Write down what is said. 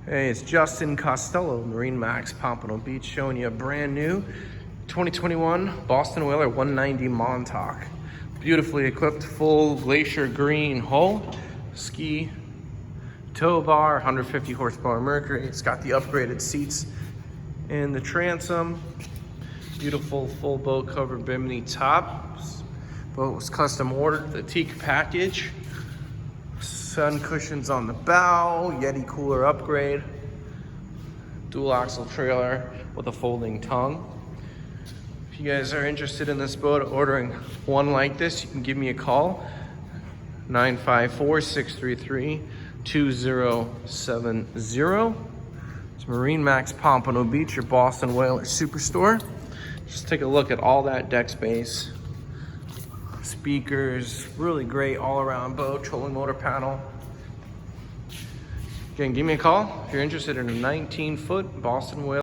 Hey, it's Justin Costello, Marinemax, Pompano Beach, showing you a brand new 2021 Boston Whaler 190 Montauk. Beautifully equipped, full glacier green hull, ski tow bar, 150 horsepower Mercury. It's got the upgraded seats in the transom. Beautiful full boat cover bimini top. Boat was custom ordered, the teak package. Sun cushions on the bow, Yeti cooler upgrade, dual axle trailer with a folding tongue. If you guys are interested in this boat, ordering one like this, you can give me a call, 954-633-2070. It's Marinemax Pompano Beach, your Boston Whaler Superstore. Just take a look at all that deck space. Speakers, really great all-around boat, trolling motor panel. Again, give me a call if you're interested in a 19-foot Boston Whaler.